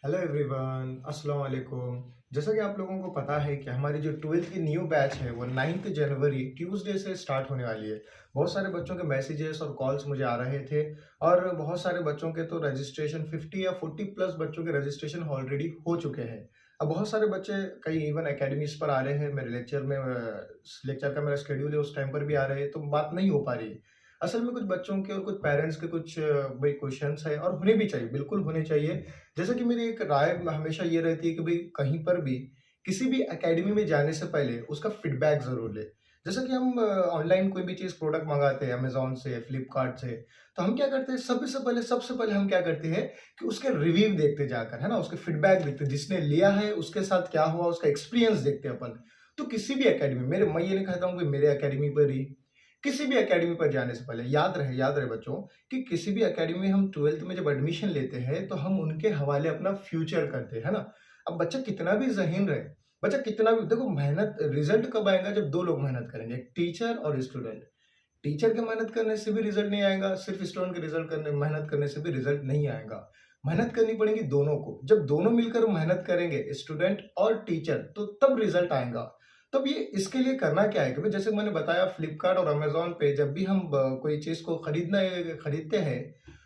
Hello everyone, अस्सलाम वालेकुम। जैसा कि आप लोगों को पता है कि हमारी जो 12th की न्यू बैच है वो 9th जनवरी ट्यूसडे से स्टार्ट होने वाली है। बहुत सारे बच्चों के मैसेजेस और कॉल्स मुझे आ रहे थे और बहुत सारे बच्चों के तो रजिस्ट्रेशन 50 या 40 प्लस बच्चों के रजिस्ट्रेशन ऑलरेडी हो चुके हैं। अब बहुत सारे बच्चे कई इवन एकेडमीज पर आ रहे हैं, मेरे लेक्चर में लेक्चर का मेरा शेड्यूल है उस टाइम पर भी आ रहे हैं, तो बात नहीं हो पा रही है। असल में कुछ बच्चों के और कुछ पेरेंट्स के कुछ भाई क्वेश्चंस है और होने भी चाहिए, बिल्कुल होने चाहिए। जैसे कि मेरी एक राय हमेशा ये रहती है कि भाई कहीं पर भी किसी भी एकेडमी में जाने से पहले उसका फीडबैक ज़रूर लें। जैसे कि हम ऑनलाइन कोई भी चीज़ प्रोडक्ट मँगाते हैं अमेज़न से, फ्लिपकार्ट से, तो हम क्या करते हैं सबसे पहले हम क्या करते हैं कि उसके रिव्यू देखते जाकर, है ना? उसके फीडबैक देखते हैं, जिसने लिया है उसके साथ क्या हुआ, उसका एक्सपीरियंस देखते हैं अपन। तो किसी भी एकेडमी मैं ये नहीं कहता हूँ कि मेरे एकेडमी पर ही, किसी भी एकेडमी पर जाने से पहले याद रहे बच्चों कि किसी भी एकेडमी में हम 12th में जब एडमिशन लेते हैं, तो हम उनके हवाले अपना फ्यूचर करते हैं, है ना? अब बच्चा कितना भी ज़हीन रहे, बच्चा कितना भी देखो मेहनत रिज़ल्ट कब आएगा जब 2 लोग मेहनत करेंगे, एक टीचर और स्टूडेंट। टीचर के मेहनत करने से भी रिज़ल्ट नहीं आएगा, सिर्फ़ स्टूडेंट के मेहनत करने से भी रिज़ल्ट नहीं आएगा। मेहनत करनी पड़ेगी दोनों को, जब दोनों मिलकर मेहनत करेंगे स्टूडेंट और टीचर, तो तब रिज़ल्ट आएगा। तब ये इसके लिए करना क्या है कि भई जैसे मैंने बताया फ्लिपकार्ट और अमेज़न पे जब भी हम कोई चीज़ को खरीदते हैं,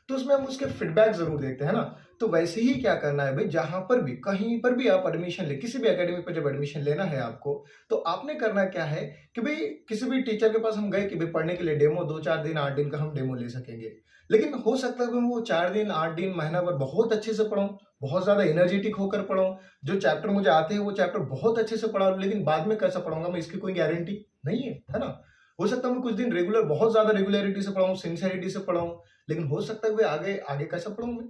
तो उसमें हम उसके फीडबैक ज़रूर देखते हैं ना? तो वैसे ही क्या करना है भई जहाँ पर भी, कहीं पर भी आप एडमिशन लें, किसी भी एकेडमी पे जब एडमिशन लेना है आपको, तो आपने करना क्या है कि भई किसी भी टीचर के पास हम गए कि भई पढ़ने के लिए डेमो 2-4 दिन, 8 दिन का हम डेमो ले सकेंगे। लेकिन हो सकता है कि वो 4 दिन, 8 दिन, महीना भर बहुत अच्छे से पढ़ाऊँ, बहुत ज़्यादा एनर्जेटिक होकर पढ़ाऊँ, जो चैप्टर मुझे आते हैं वो चैप्टर बहुत अच्छे से पढ़ा लूँ, लेकिन बाद में कैसा पढ़ाऊँगा मैं इसकी कोई गारंटी नहीं है, है ना? हो सकता है मैं कुछ दिन बहुत ज़्यादा रेगुलैरिटी से पढ़ाऊँ, सिंसियरिटी से पढ़ाऊँ, लेकिन हो सकता है कि आगे आगे कैसा पढ़ूँ मैं?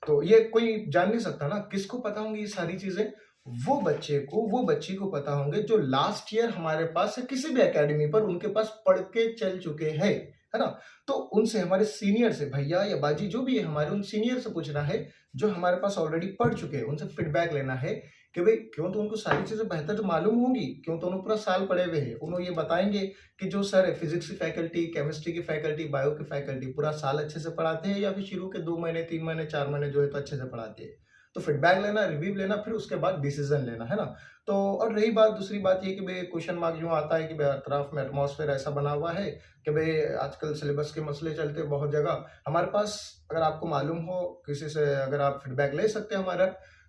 तो ये कोई जान नहीं सकता ना, किसको पता होंगी ये सारी चीज़ें? वो बच्ची को पता होंगे जो लास्ट ईयर हमारे पास किसी भी एकेडमी पर उनके पास पढ़ के चल चुके हैं, है ना? तो उनसे हमारे सीनियर से भैया या बाजी जो भी है हमारे उन सीनियर से पूछना है, जो हमारे पास ऑलरेडी पढ़ चुके हैं, उनसे फीडबैक लेना है कि भई क्यों तो उनको सारी चीज़ें बेहतर तो मालूम होंगी, क्यों तो उन्होंने पूरा साल पढ़े हुए हैं। उन्होंने ये बताएँगे कि जो सर है फिज़िक्स की फैकल्टी, केमिस्ट्री की फैकल्टी, बायो की फैकल्टी पूरा साल अच्छे से पढ़ाते हैं या फिर शुरू के 2 महीने, 3 महीने, 4 महीने जो है तो अच्छे से पढ़ाते हैं। तो फीडबैक लेना, रिव्यू लेना, फिर उसके बाद डिसीज़न लेना, है ना? तो और रही बात दूसरी बात ये कि भई क्वेश्चन मार्क यूँ आता है कि भई तरफ में एटमॉस्फेयर ऐसा बना हुआ है कि भई आजकल सिलेबस के मसले चलते हैं बहुत जगह। हमारे पास अगर आपको मालूम हो किसी से अगर आप फीडबैक ले सकते हैं हमारा,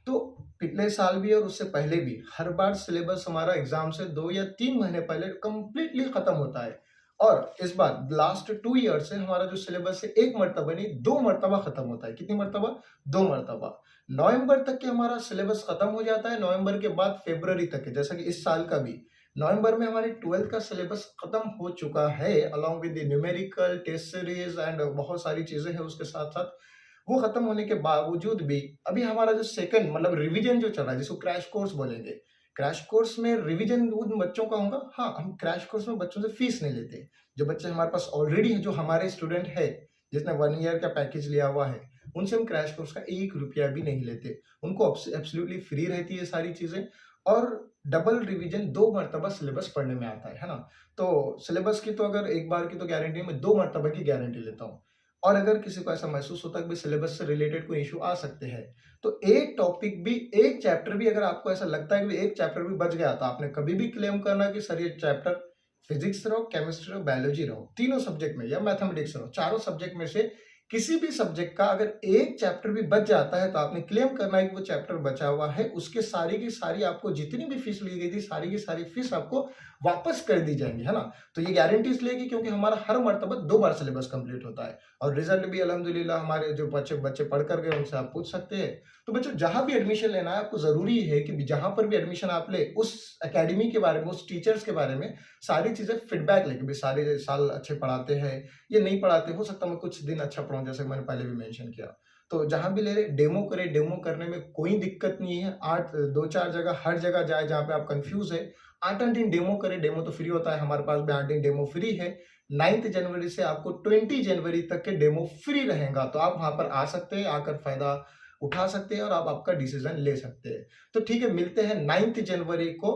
तो पिछले साल भी और उससे पहले भी हर बार सिलेबस हमारा एग्ज़ाम से 2 या 3 महीने पहले कंप्लीटली खत्म होता है। और इस बार लास्ट 2 ईयर से हमारा जो सिलेबस है 1 मर्तबा नहीं 2 मर्तबा खत्म होता है। कितनी मर्तबा? 2 मर्तबा। नवंबर तक के हमारा सिलेबस खत्म हो जाता है, नवंबर के बाद फरवरी तक है, जैसा कि इस साल का भी। नवंबर में हमारी 12th का सिलेबस खत्म हो चुका है, along with the numerical, test series and बहुत सारी चीज़ें हैं उसके साथ-साथ। वो खत्म होने के बावजूद भी अभी हमारा जो सेकंड मतलब रिवीजन जो चल रहा है जिसको क्रैश कोर्स बोलेंगे। क्रैश कोर्स में रिवीजन उन बच्चों का होगा हाँ, हम क्रैश कोर्स में बच्चों से फीस नहीं लेते। जो बच्चे हमारे पास ऑलरेडी हैं, जो हमारे स्टूडेंट है, जिसने 1 ईयर का पैकेज लिया हुआ है, उनसे हम क्रैश कोर्स का 1 रुपया भी नहीं लेते। उनको एब्सोल्युटली फ्री रहती है सारी चीज़ें और डबल रिवीजन 2 मर्तबा सिलेबस पढ़ने में आता है ना? तो सिलेबस की तो अगर एक बार की तो गारंटी मैं 2 मर्तबा की गारंटी लेता हूँ। और अगर किसी को ऐसा महसूस होता है कि सिलेबस से रिलेटेड कोई इश्यू आ सकते हैं, तो एक टॉपिक भी, एक चैप्टर भी अगर आपको ऐसा लगता है कि एक चैप्टर भी बच गया, तो आपने कभी भी क्लेम करना कि सर ये चैप्टर फिजिक्स रहो, केमिस्ट्री रहो, बायोलॉजी रहो, तीनों सब्जेक्ट में या मैथमेटिक्स रहो, चारों सब्जेक्ट में से किसी भी सब्जेक्ट का अगर एक चैप्टर भी बच जाता है, तो आपने क्लेम करना है कि वो चैप्टर बचा हुआ है, उसके सारी की सारी आपको जितनी भी फीस ली गई थी, सारी की सारी फीस आपको वापस कर दी जाएँगी, है ना? तो ये गारंटी इसलिए कि क्योंकि हमारा हर मर्तबा 2 बार सिलेबस कंप्लीट होता है और रिजल्ट भी अल्हम्दुलिल्लाह हमारे जो बच्चे बच्चे पढ़ कर गए उनसे आप पूछ सकते हैं। तो बच्चों जहाँ भी एडमिशन लेना है आपको ज़रूरी है कि जहाँ पर भी एडमिशन आप लें, उस अकेडमी के बारे में, उस टीचर्स के बारे में सारी चीज़ें फीडबैक लें कि भई सारे साल अच्छे पढ़ाते हैं, ये नहीं पढ़ाते, हो सकता है मैं कुछ दिन अच्छा पढ़ाऊँ जैसे मैंने पहले भी मेंशन किया। तो जहाँ भी ले रहे डेमो करें, डेमो करने में कोई दिक्कत नहीं है। 8 2-4 जगह हर जगह जाए जहाँ पे आप कन्फ्यूज़ है, 8-8 दिन डेमो करें, डेमो तो फ्री होता है, हमारे पास भी 8 दिन डेमो फ्री है। 9th जनवरी से आपको 20 जनवरी तक के डेमो फ्री रहेगा, तो आप वहाँ पर आ सकते हैं, आकर फ़ायदा उठा सकते हैं और आप आपका डिसीज़न ले सकते हैं। तो ठीक है, मिलते हैं 9th जनवरी को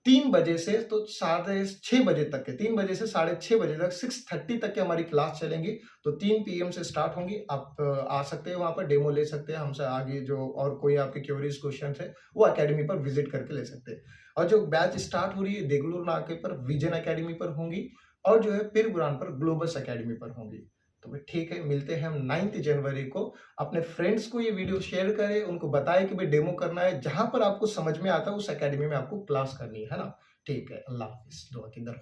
3 बजे से तो साढ़े 6 बजे तक के 3 बजे से साढ़े 6 बजे तक 6:30 तक की हमारी क्लास चलेंगी। तो 3 पीएम से स्टार्ट होंगी। आप आ सकते हैं, वहाँ पर डेमो ले सकते हैं हमसे। आगे जो और कोई आपके क्वेरीज क्वेश्चन है वो अकेडमी पर विजिट करके ले सकते हैं। और जो बैच स्टार्ट हो रही है देगलूर नाके पर विजन अकेडमी पर होंगी, और जो है पिरगुरान पर ग्लोबस अकेडमी पर होंगी। तो भाई ठीक है, मिलते हैं हम 9 जनवरी को। अपने फ्रेंड्स को ये वीडियो शेयर करें, उनको बताएं कि भाई डेमो करना है, जहां पर आपको समझ में आता है उस अकेडमी में आपको क्लास करनी है ना। ठीक है, अल्लाह हाफिज, दुआ की दरख्वास्त।